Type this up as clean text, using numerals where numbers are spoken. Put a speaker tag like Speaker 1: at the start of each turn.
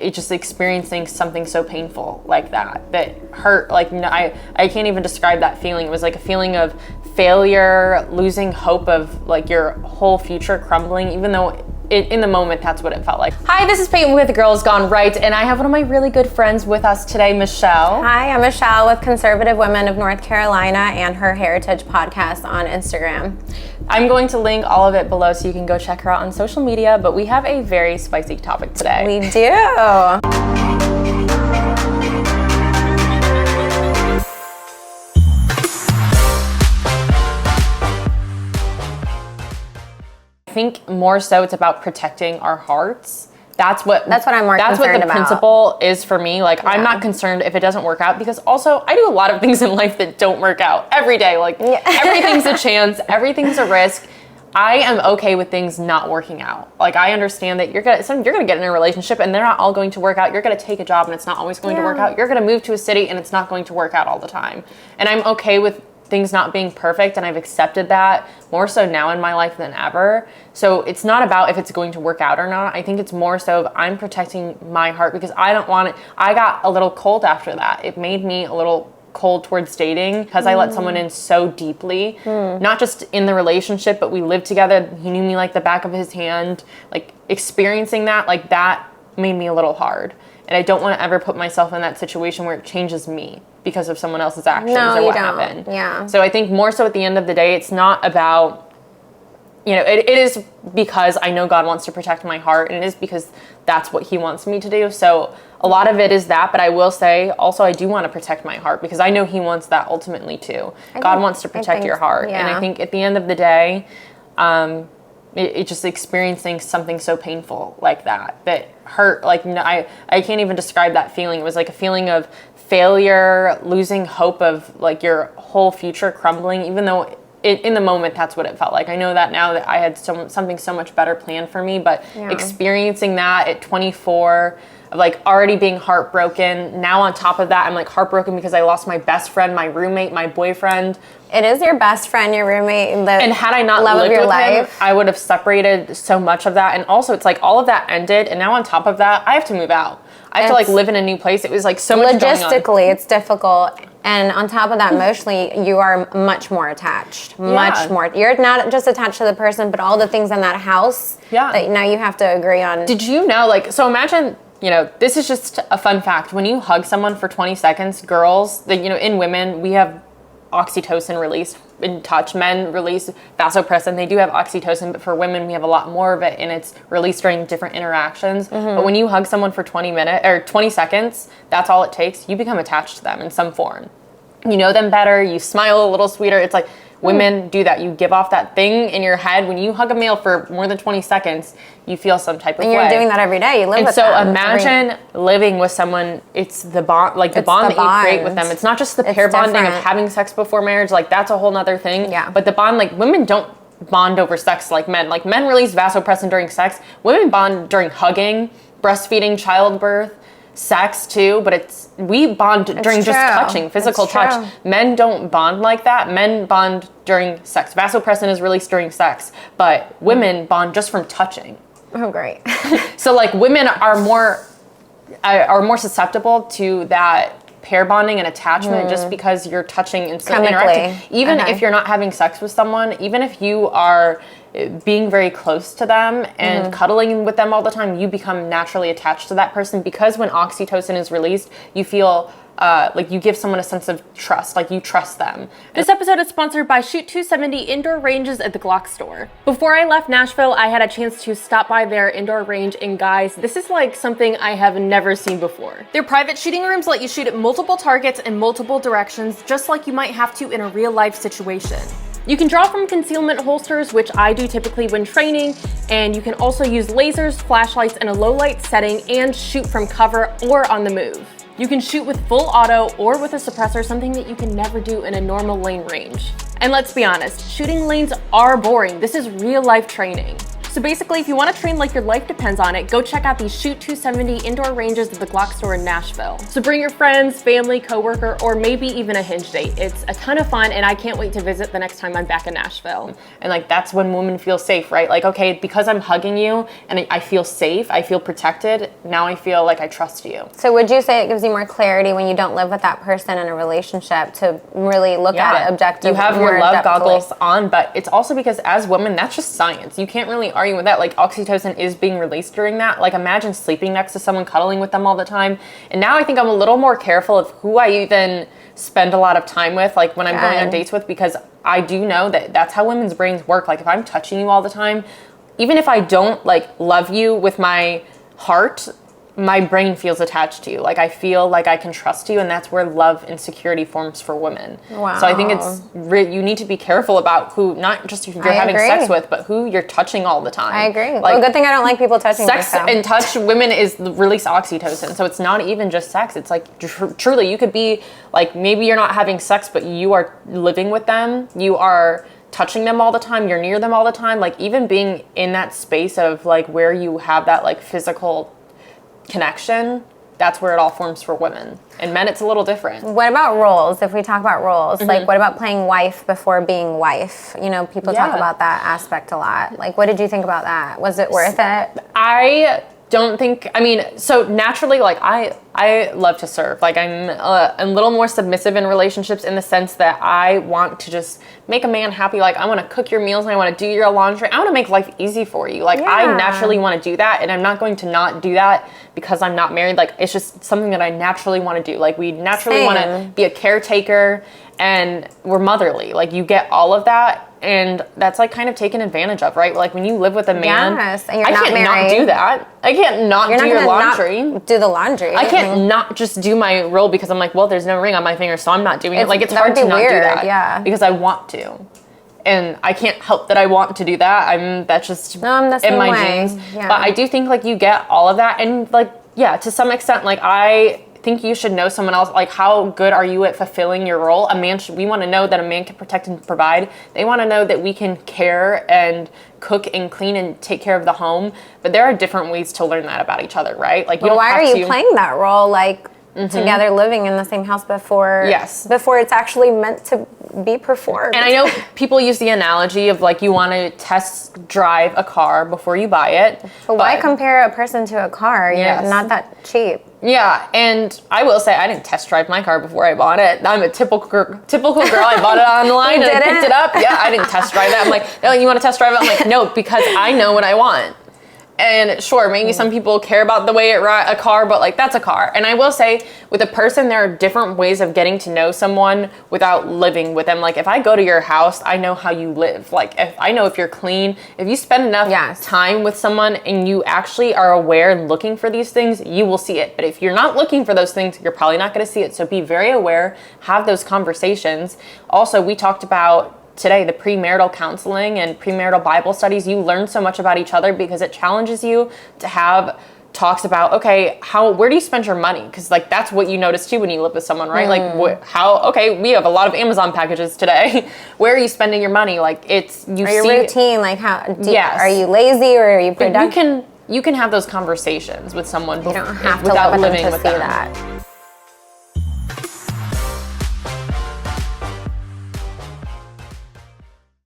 Speaker 1: It's just experiencing something so painful like that hurt. Like, I can't even describe that feeling. It was like a feeling of failure, losing hope of like your whole future crumbling, even though in the moment, that's what it felt like. Hi, this is Peyton with Girls Gone Right, and I have one of my really good friends with us today, Michelle.
Speaker 2: Hi, I'm Michelle with Conservative Women of North Carolina and her Heritage podcast on Instagram.
Speaker 1: I'm going to link all of it below so you can go check her out on social media, but we have a very spicy topic today.
Speaker 2: We do.
Speaker 1: I think more so it's about protecting our hearts. That's what I'm more concerned about. That's what the principle is for me. Like, yeah. I'm not concerned if it doesn't work out, because also I do a lot of things in life that don't work out every day. Like, everything's a chance, everything's a risk. I am okay with things not working out. Like, I understand that you're gonna get in a relationship and they're not all going to work out. You're gonna take a job and it's not always going to work out. You're gonna move to a city and it's not going to work out all the time. And I'm okay with things not being perfect, and I've accepted that more so now in my life than ever. So it's not about if it's going to work out or not. I think it's more so of I'm protecting my heart, because I don't want it. I got a little cold after that. It made me a little cold towards dating because I let someone in so deeply, not just in the relationship, but we lived together. He knew me like the back of his hand. Like, experiencing that, like, that made me a little hard. And I don't want to ever put myself in that situation where it changes me because of someone else's actions or what happened.
Speaker 2: Yeah.
Speaker 1: So I think more so at the end of the day, it's not about, it is because I know God wants to protect my heart, and it is because that's what he wants me to do. So a lot of it is that, but I will say also I do want to protect my heart, because I know he wants that ultimately too. God wants to protect your heart. Yeah. And I think at the end of the day, it's just experiencing something so painful like that hurt. Like, I can't even describe that feeling. It was like a feeling of failure, losing hope of like your whole future crumbling, even though in the moment, that's what it felt like. I know that now that I had something so much better planned for me, but experiencing that at 24, of like already being heartbroken. Now on top of that, I'm like heartbroken because I lost my best friend, my roommate, my boyfriend.
Speaker 2: It is your best friend, your roommate,
Speaker 1: and had I not lived with him, I would have separated so much of that. And also, it's like all of that ended, and now on top of that, I have to move out. I have to like live in a new place. It was like so much going on.
Speaker 2: Logistically, it's difficult. And on top of that, emotionally, you are much more attached. Much more. You're not just attached to the person, but all the things in that house that now you have to agree on.
Speaker 1: Did you know, like, so imagine, this is just a fun fact. When you hug someone for 20 seconds, girls, in women, we have oxytocin released in touch. Men release vasopressin. They do have oxytocin, but for women, we have a lot more of it, and it's released during different interactions. But when you hug someone for 20 seconds, that's all it takes. You become attached to them in some form. You know them better. You smile a little sweeter. It's like women do that. You give off that thing in your head. When you hug a male for more than 20 seconds, you feel some type of way.
Speaker 2: And you're doing that every day. You live with
Speaker 1: them.
Speaker 2: them.
Speaker 1: And so imagine living with someone. It's the bond, like the bond that you create with them. It's not just the pair bonding of having sex before marriage. Like, that's a whole nother thing.
Speaker 2: Yeah.
Speaker 1: But the bond, like, women don't bond over sex like men. Like, men release vasopressin during sex. Women bond during hugging, breastfeeding, childbirth, sex too, but we bond during just touching, physical touch. Men don't bond like that. Men bond during sex. Vasopressin is released during sex, but women bond just from touching.
Speaker 2: Oh, great.
Speaker 1: So like, women are more susceptible to that pair bonding and attachment just because you're touching and so interacting. Even if you're not having sex with someone, even if you are being very close to them and cuddling with them all the time, you become naturally attached to that person, because when oxytocin is released, you feel like you give someone a sense of trust, like you trust them. This episode is sponsored by Shoot 270 Indoor Ranges at the Glock store. Before I left Nashville, I had a chance to stop by their indoor range, and guys, this is like something I have never seen before. Their private shooting rooms let you shoot at multiple targets in multiple directions, just like you might have to in a real life situation. You can draw from concealment holsters, which I do typically when training, and you can also use lasers, flashlights in a low light setting, and shoot from cover or on the move. You can shoot with full auto or with a suppressor, something that you can never do in a normal lane range. And let's be honest, shooting lanes are boring. This is real life training. So basically, if you want to train like your life depends on it, go check out these Shoot 270 indoor ranges at the Glock store in Nashville. So bring your friends, family, coworker, or maybe even a hinge date. It's a ton of fun, and I can't wait to visit the next time I'm back in Nashville. And like, that's when women feel safe, right? Like, okay, because I'm hugging you and I feel safe, I feel protected, now I feel like I trust you.
Speaker 2: So would you say it gives you more clarity when you don't live with that person in a relationship to really look at it objectively?
Speaker 1: You have your love goggles on, but it's also because as women, that's just science. You can't really argue with that. Like, oxytocin is being released during that. Like, imagine sleeping next to someone, cuddling with them all the time. And now I think I'm a little more careful of who I even spend a lot of time with, like when I'm going on dates with, because I do know that that's how women's brains work. Like, if I'm touching you all the time, even if I don't like love you with my heart, my brain feels attached to you. Like, I feel like I can trust you, and that's where love and security forms for women.
Speaker 2: Wow.
Speaker 1: So I think you need to be careful about who, not just who you're having sex with, but who you're touching all the time.
Speaker 2: I agree. Like, well, good thing I don't like people touching
Speaker 1: sex
Speaker 2: me, so.
Speaker 1: and touch women is release oxytocin. So it's not even just sex. It's like truly, you could be like, maybe you're not having sex, but you are living with them. You are touching them all the time. You're near them all the time. Like, even being in that space of like where you have that like physical connection, that's where it all forms for women. And men, it's a little different.
Speaker 2: What about roles? If we talk about roles, like what about playing wife before being wife? You know, people talk about that aspect a lot. Like, what did you think about that? Was it worth it?
Speaker 1: I don't think, I mean, so naturally, like I love to serve. Like, I'm a little more submissive in relationships in the sense that I want to just make a man happy. Like, I want to cook your meals and I want to do your laundry. I want to make life easy for you. Like, I naturally want to do that, and I'm not going to not do that because I'm not married. Like, it's just something that I naturally want to do. Like, we naturally want to be a caretaker, and we're motherly. Like, you get all of that. And that's like kind of taken advantage of, right? Like, when you live with a man,
Speaker 2: and you're not married.
Speaker 1: Not do that. I can't not do your laundry.
Speaker 2: Not do the laundry.
Speaker 1: I can't not just do my role because I'm like, well, there's no ring on my finger, so I'm not doing it. Like, it's hard to not do that. Because I want to. And I can't help that I want to do that. That's just in my genes. Yeah. But I do think like you get all of that, and like, to some extent, like I think you should know someone else. Like, how good are you at fulfilling your role? We want to know that a man can protect and provide. They want to know that we can care and cook and clean and take care of the home. But there are different ways to learn that about each other, right? Like,
Speaker 2: why are you playing that role? Like, together living in the same house before it's actually meant to be performed.
Speaker 1: And I know people use the analogy of like, you want to test drive a car before you buy it.
Speaker 2: But why compare a person to a car? You're not that cheap.
Speaker 1: Yeah, and I will say I didn't test drive my car before I bought it. I'm a typical girl. I bought it online and I picked it up. Yeah, I didn't test drive it. I'm like, no, you want to test drive it? I'm like, no, because I know what I want. And sure, maybe some people care about the way a car, but like, that's a car. And I will say, with a person, there are different ways of getting to know someone without living with them. Like, if I go to your house, I know how you live. Like, I know if you're clean, if you spend enough time with someone and you actually are aware and looking for these things, you will see it. But if you're not looking for those things, you're probably not going to see it. So be very aware, have those conversations. Also, we talked about today the premarital counseling and premarital Bible studies. You learn so much about each other because it challenges you to have talks about, okay, where do you spend your money? Because like, that's what you notice too when you live with someone, right? Like, okay, we have a lot of Amazon packages today. Where are you spending your money? Like, your
Speaker 2: routine, like are you lazy or are you productive?
Speaker 1: You can have those conversations with someone
Speaker 2: you don't have to without living with them. That.